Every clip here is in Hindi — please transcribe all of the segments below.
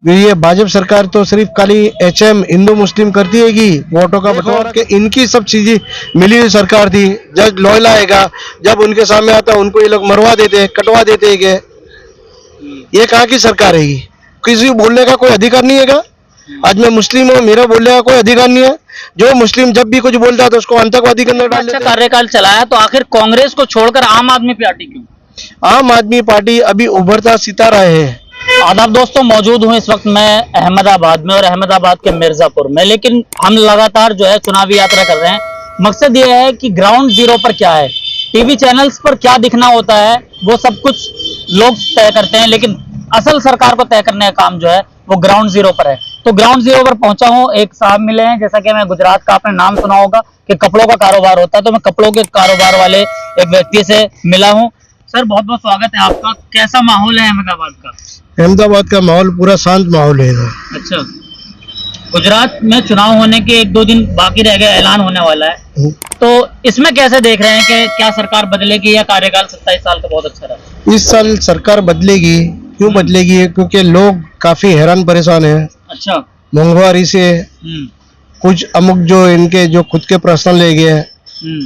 ये भाजपा सरकार तो सिर्फ खाली HM हिंदू मुस्लिम करती है कि वोटों का बंटवारा के इनकी सब चीजें मिली हुई सरकार थी। जब लोयला आएगा, जब उनके सामने आता उनको ये लोग मरवा देते हैं, कटवा देते हैं। ये कहाँ की सरकार है? ये किसी को बोलने का कोई अधिकार नहीं है। आज मैं मुस्लिम हूँ, मेरा बोलने का कोई अधिकार नहीं है। जो मुस्लिम जब भी कुछ बोलता है तो उसको आतंकवादी के अंदर डाल अच्छा देते हैं। कार्यकाल चलाया तो आखिर कांग्रेस को छोड़कर आम आदमी पार्टी क्यों? आम आदमी पार्टी अभी उभरता सितारा है। आदाब दोस्तों, मौजूद हूँ इस वक्त मैं अहमदाबाद में और अहमदाबाद के मिर्जापुर में। लेकिन हम लगातार जो है चुनावी यात्रा कर रहे हैं। मकसद ये है कि ग्राउंड जीरो पर क्या है, टीवी चैनल्स पर क्या दिखना होता है वो सब कुछ लोग तय करते हैं, लेकिन असल सरकार को तय करने का काम जो है वो ग्राउंड जीरो पर है। तो ग्राउंड जीरो पर पहुंचा हूँ, एक साहब मिले हैं। जैसा कि मैं गुजरात का, आपने नाम सुना होगा कि कपड़ों का कारोबार होता है, तो मैं कपड़ों के कारोबार वाले एक व्यक्ति से मिला हूँ। सर बहुत बहुत स्वागत है आपका। कैसा माहौल है अहमदाबाद का? अहमदाबाद का माहौल पूरा शांत माहौल है। अच्छा, गुजरात में चुनाव होने के 1-2 दिन बाकी रह गए, ऐलान होने वाला है, तो इसमें कैसे देख रहे हैं कि क्या सरकार बदलेगी या कार्यकाल 27 साल का बहुत अच्छा रहा? इस साल सरकार बदलेगी। क्यों बदलेगी? क्योंकि लोग काफी हैरान परेशान है। अच्छा। महंगाई से कुछ अमुक जो इनके जो खुद के पर्सनल ले गए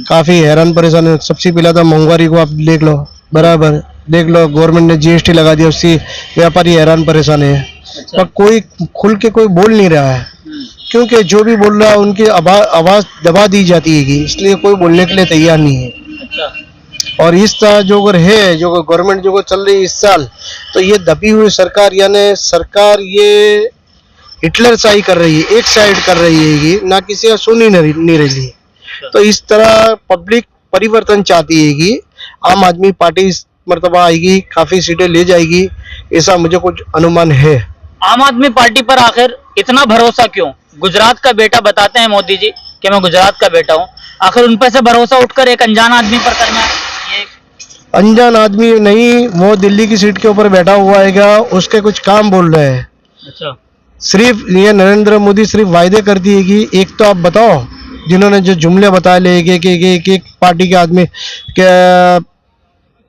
काफी हैरान परेशान है। सबसे पहला तो महंगाई को आप देख लो, बराबर देख लो। गवर्नमेंट ने GST लगा दिया, उससे व्यापारी हैरान परेशान है। अच्छा। पर कोई खुल के कोई बोल नहीं रहा है, क्योंकि जो भी बोल रहा है उनकी आवाज दबा दी जाती है, इसलिए कोई बोलने के लिए तैयार नहीं है। अच्छा। और इस तरह जो अगर है, जो गवर्नमेंट जो चल रही है इस साल, तो ये दबी हुई सरकार, यानी सरकार ये हिटलर शाही कर रही है, एक साइड कर रही है, ये ना किसी का सुन ही नहीं रही है। तो इस तरह पब्लिक परिवर्तन चाहती है कि आम आदमी पार्टी इस मर्तबा आएगी, काफी सीटें ले जाएगी, ऐसा मुझे कुछ अनुमान है। आम आदमी पार्टी पर आखिर इतना भरोसा क्यों? गुजरात का बेटा बताते हैं मोदी जी कि मैं गुजरात का बेटा हूँ, आखिर उन पर से भरोसा उठकर एक अनजान आदमी पर करना है? अनजान आदमी नहीं, वो दिल्ली की सीट के ऊपर बैठा हुआ है, उसके कुछ काम बोल रहे हैं। अच्छा। सिर्फ ये नरेंद्र मोदी सिर्फ वायदे करती है कि एक तो आप बताओ, जिन्होंने जो जुमले बताए ले कि एक पार्टी के आदमी के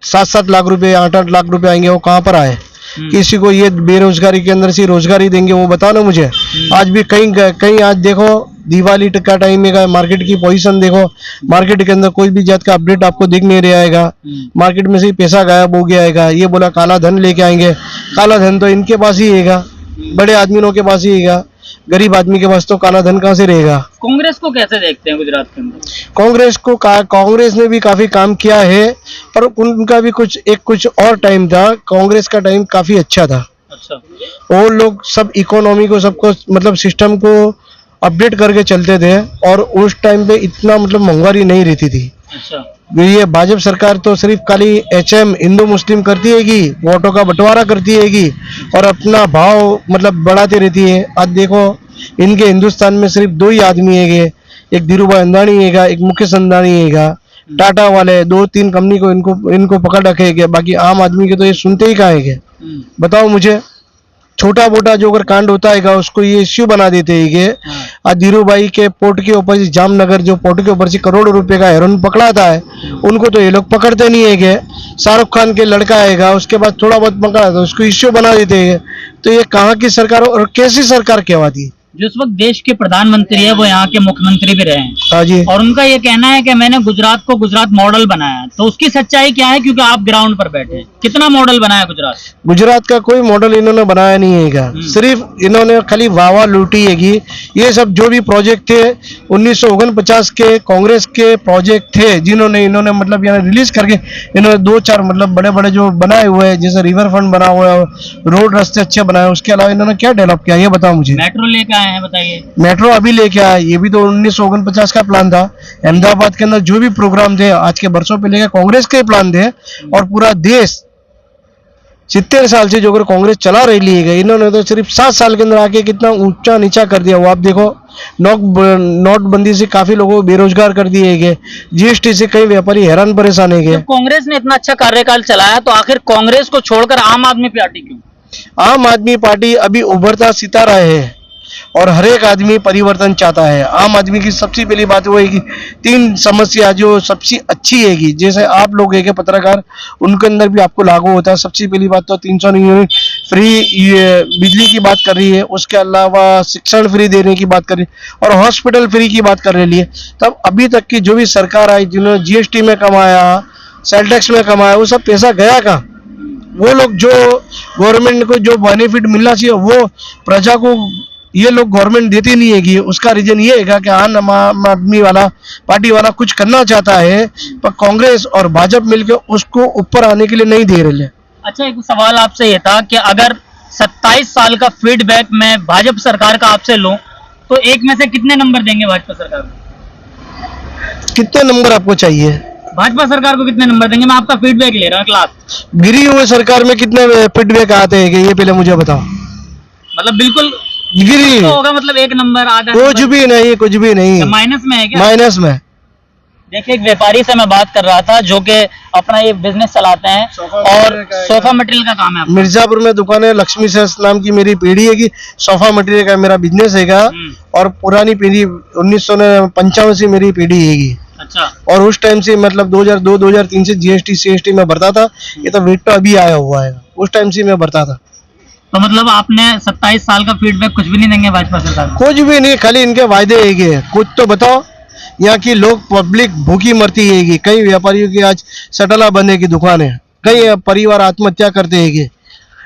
7-7 लाख रुपए 8-8 लाख रुपए आएंगे, वो कहाँ पर आए? किसी को ये बेरोजगारी के अंदर से रोजगारी देंगे, वो बताओ ना मुझे। आज भी कहीं आज देखो, दिवाली का टाइम है, मार्केट की पोजीशन देखो, मार्केट के अंदर कोई भी जात का अपडेट आपको दिख नहीं रहा है। मार्केट में से ही पैसा गायब हो गया है। ये बोला काला धन लेके आएंगे, काला धन तो इनके पास ही रहेगा, बड़े आदमियों के पास ही रहेगा, गरीब आदमी के पास तो काला धन कहाँ से रहेगा? कांग्रेस को कैसे देखते हैं गुजरात के अंदर? कांग्रेस ने भी काफी काम किया है, पर उनका भी कुछ और टाइम था। कांग्रेस का टाइम काफी अच्छा था। अच्छा। वो लोग सब इकोनॉमी को, सबको मतलब सिस्टम को अपडेट करके चलते थे, और उस टाइम पे इतना मतलब महंगाई नहीं रहती थी। अच्छा। ये भाजपा सरकार तो सिर्फ खाली HM हिंदू मुस्लिम करती है कि वोटों का बंटवारा करती है कि, और अपना भाव मतलब बढ़ाती रहती है। आज देखो, इनके हिंदुस्तान में सिर्फ 2 ही आदमी है, एक धीरूभाई अंबानी है, एक मुकेश अंबानी है। टाटा वाले 2-3 कंपनी को इनको पकड़ रखे है, बाकी आम आदमी के तो ये सुनते ही कहाँ है? बताओ मुझे। छोटा मोटा जो अगर कांड होता है उसको ये इश्यू बना देते हैं कि आज धीरूभाई के पोर्ट के ऊपर, जामनगर जो पोर्ट के ऊपर से करोड़ों रुपए का हेरोइन पकड़ा था, उनको तो ये लोग पकड़ते नहीं है कि शाहरुख खान के लड़का आएगा, उसके बाद थोड़ा बहुत पकड़ा था, उसको इश्यू बना देते हैं। तो ये कहाँ की सरकार और कैसी सरकार कहवाती है? जो इस वक्त देश के प्रधानमंत्री है वो यहाँ के मुख्यमंत्री भी रहे हैं। हाँ जी। और उनका ये कहना है कि मैंने गुजरात को गुजरात मॉडल बनाया, तो उसकी सच्चाई क्या है? क्योंकि आप ग्राउंड पर बैठे हैं, कितना मॉडल बनाया गुजरात? गुजरात का कोई मॉडल इन्होंने बनाया नहीं है, सिर्फ इन्होंने खाली वाहवा लूटी है। ये सब जो भी प्रोजेक्ट थे 1949 के कांग्रेस के प्रोजेक्ट थे, जिन्होंने इन्होंने मतलब यहाँ रिलीज करके इन्होंने 2-4 मतलब बड़े बड़े जो बनाए हुए हैं, जैसे रिवर फ्रंट बना हुआ है, रोड रास्ते अच्छे बनाए, उसके अलावा इन्होंने क्या डेवलप किया ये बताओ मुझे। मेट्रो लेकर आए हैं, बताइए। मेट्रो अभी लेके आया, ये भी तो 1949 का प्लान था। अहमदाबाद के अंदर जो भी प्रोग्राम थे आज के बरसों पहले के कांग्रेस के प्लान थे, और पूरा देश 70 साल से जो अगर कांग्रेस चला रही है, इन्होंने तो सिर्फ 7 साल के अंदर आके कितना ऊंचा नीचा कर दिया। वो आप देखो, नोटबंदी से काफी लोगों को बेरोजगार कर दिए गए, GST से कई व्यापारी हैरान परेशान है। कांग्रेस ने इतना अच्छा कार्यकाल चलाया तो आखिर कांग्रेस को छोड़कर आम आदमी पार्टी क्यों? आम आदमी पार्टी अभी उभरता सितारा है, और हर एक आदमी परिवर्तन चाहता है। आम आदमी की सबसे पहली बात वो है कि 3 समस्या जो सबसे अच्छी है, जैसे आप लोग है पत्रकार, उनके अंदर भी आपको लागू होता है। सबसे पहली बात तो 300 यूनिट फ्री ये बिजली की बात कर रही है, उसके अलावा शिक्षण फ्री देने की बात कर रही है और हॉस्पिटल फ्री की बात कर रही है। तब अभी तक की जो भी सरकार आई जिन्होंने जीएसटी में कमाया, सेल टैक्स में कमाया, वो सब पैसा गया कहाँ? वो लोग जो गवर्नमेंट को जो बेनिफिट मिलना चाहिए वो प्रजा को ये लोग गवर्नमेंट देती नहीं है। उसका रीजन ये है कि आम आदमी वाला पार्टी वाला कुछ करना चाहता है पर कांग्रेस और भाजपा मिलकर उसको ऊपर आने के लिए नहीं दे रहे। अच्छा, एक सवाल आपसे ये था कि अगर 27 साल का फीडबैक मैं भाजपा सरकार का आपसे लूं तो एक में से कितने नंबर देंगे भाजपा सरकार को? कितने नंबर आपको चाहिए? भाजपा सरकार को कितने नंबर देंगे? मैं आपका फीडबैक ले रहा हूँ क्लास। गिरी हुए सरकार में कितने फीडबैक आते हैं ये पहले मुझे बताओ। मतलब बिल्कुल गिरी तो होगा, मतलब एक नंबर, आधा कुछ भी नहीं, कुछ भी नहीं, माइनस में है क्या? माइनस में। देखिए, एक व्यापारी से मैं बात कर रहा था जो कि अपना ये बिजनेस चलाते हैं और सोफा मटेरियल का काम है आपका। मिर्जापुर में दुकान है, लक्ष्मी सेल्स नाम की मेरी पीढ़ी है कि सोफा मटेरियल का मेरा बिजनेस है और पुरानी पीढ़ी 1955 से मेरी पीढ़ी है। अच्छा। और उस टाइम से मतलब 2002-2003 से जीएसटी सीएसटी में भरता था। ये तो वेट तो अभी आया हुआ है, उस टाइम से मैं भरता था। तो मतलब आपने 27 साल का फीडबैक कुछ भी नहीं देंगे भाजपा सरकार को? कुछ भी नहीं, खाली इनके वायदे है। कुछ तो बताओ, यहाँ की लोग पब्लिक भूखी मरती है। कई व्यापारियों की आज सटला बनने की दुकान है, कई परिवार आत्महत्या करते हैं।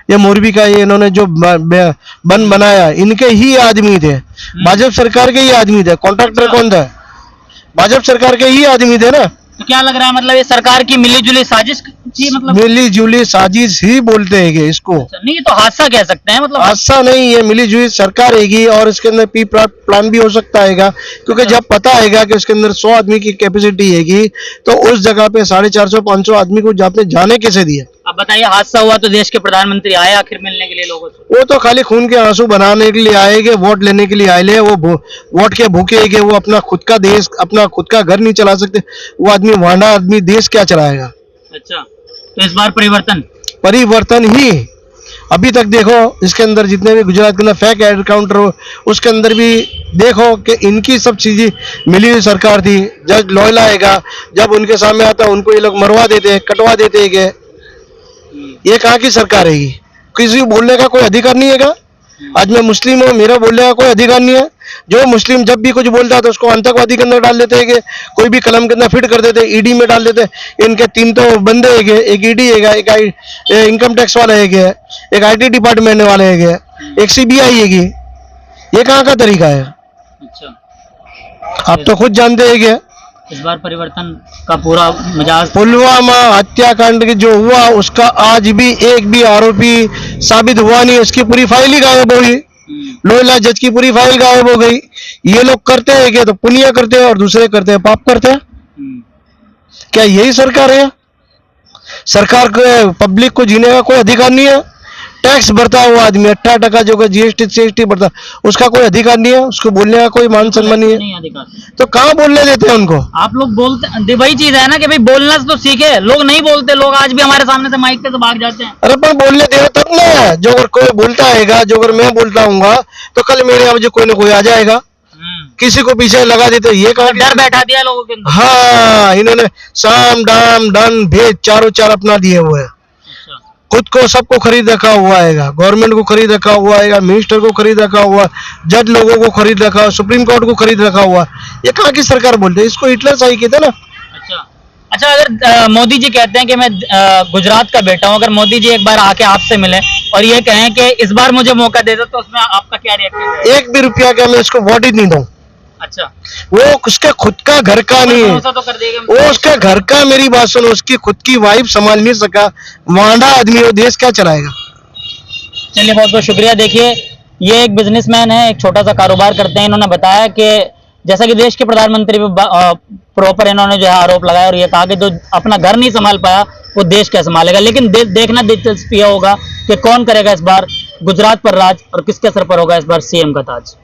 ये मोरबी का ये इन्होंने जो बन बनाया इनके ही आदमी थे, भाजपा सरकार के ही आदमी थे। कॉन्ट्रैक्टर कौन था? भाजपा सरकार के ही आदमी थे ना। तो क्या लग रहा है, मतलब ये सरकार की मिली जुली साजिश थी? मतलब मिली जुली साजिश ही बोलते हैं इसको। अच्छा, नहीं तो हादसा कह सकते हैं, मतलब हादसा नहीं, ये मिली जुली सरकार हैगी और इसके अंदर पी प्लान भी हो सकता है क्योंकि जब पता हैगा कि उसके अंदर 100 आदमी की कैपेसिटी हैगी तो उस जगह पे 450-500 आदमी को जाने कैसे दिए? अब बताइए, हादसा हुआ तो देश के प्रधानमंत्री आए आखिर मिलने के लिए लोगों से? वो तो खाली खून के आंसू बनाने के लिए आएंगे, वोट लेने के लिए आए। वो वोट के भूखे है, वो अपना खुद का देश, अपना खुद का घर नहीं चला सकते। वो आदमी वांडा आदमी देश क्या चलाएगा? अच्छा, तो इस बार परिवर्तन ही। अभी तक देखो इसके अंदर जितने भी गुजरात के अंदर फेक एनकाउंटर हो उसके अंदर भी देखो कि इनकी सब चीजें मिली हुई सरकार थी। जज लोयला आएगा, जब उनके सामने आता उनको ये लोग मरवा देते हैं, कटवा देते हैं। ये कहाँ की सरकार है? किसी को बोलने का कोई अधिकार नहीं है? आज मैं मुस्लिम हूँ, मेरा बोलने का कोई अधिकार नहीं है? जो मुस्लिम जब भी कुछ बोलता है तो उसको आतंकवादी के अंदर डाल देते हैं, कोई भी कलम के अंदर फिट कर देते हैं, ईडी में डाल देते हैं। इनके 3 तो बंदे है, एक ईडी है, एक इनकम टैक्स वाला है, एक आईटी डिपार्टमेंट वाले है, एक सीबीआई है। ये कहाँ का तरीका है? अच्छा, आप तो खुद जानते हैं क्या? इस बार परिवर्तन का पूरा मिजाज। पुलवामा हत्याकांड जो हुआ उसका आज भी एक भी आरोपी साबित हुआ नहीं, उसकी पूरी फाइल ही गायब हो गई। लोयला जज की पूरी फाइल गायब हो गई। ये लोग करते हैं क्या? तो पुण्य करते हैं और दूसरे करते हैं पाप करते हैं। क्या यही सरकार है? सरकार को पब्लिक को जीने का कोई अधिकार नहीं है? टैक्स भरता हुआ आदमी 18% जो जीएसटी सीएसटी भरता, उसका कोई अधिकार नहीं है? उसको बोलने का कोई मान सम्मान नहीं है? तो कहाँ बोलने देते हैं उनको? आप लोग बोलते, वही चीज है ना कि भाई बोलना तो सीखे। लोग नहीं बोलते, लोग आज भी हमारे सामने से माइक पे से भाग जाते हैं। अरे पर बोलने दे तब ना, जो अगर कोई बोलता है, जो अगर मैं बोलता हूँ तो कल मेरे यहाँ मुझे कोई ना कोई आ जाएगा, किसी को पीछे लगा देते। ये कहा डर बैठा दिया लोगों के अंदर। हाँ, इन्होंने साम दाम दन भेद चारों चार अपना दिए हुए हैं। खुद को सबको खरीद रखा हुआ है, गवर्नमेंट को खरीद रखा हुआ है, मिनिस्टर को खरीद रखा हुआ, जज लोगों को खरीद रखा हुआ, सुप्रीम कोर्ट को खरीद रखा हुआ। ये कहाँ की सरकार बोलते हैं? इसको हिटलर शाही कहते ना। अच्छा, अगर मोदी जी कहते हैं कि मैं गुजरात का बेटा हूं, अगर मोदी जी एक बार आके आपसे मिले और ये कहें कि इस बार मुझे मौका दे दो, तो उसमें आपका क्या रिएक्शन है? 1 भी रुपया का मैं इसको वोट ही नहीं दूं। अच्छा, वो उसके खुद का घर का नहीं है, तो कर देगा वो उसके घर का। मेरी बात सुनो, उसकी खुद की वाइफ संभाल नहीं सका, वांडा आदमी वो देश क्या चलाएगा? चलिए, बहुत बहुत शुक्रिया। देखिए, ये एक बिजनेसमैन है, एक छोटा सा कारोबार करते हैं। इन्होंने बताया कि जैसा कि देश के प्रधानमंत्री पे प्रॉपर इन्होंने जो है आरोप लगाया और ये कहा कि जो अपना घर नहीं संभाल पाया वो देश क्या संभालेगा। लेकिन देखना दिलचस्प यह होगा कि कौन करेगा इस बार गुजरात पर राज और किसके सर पर होगा इस बार सीएम का ताज।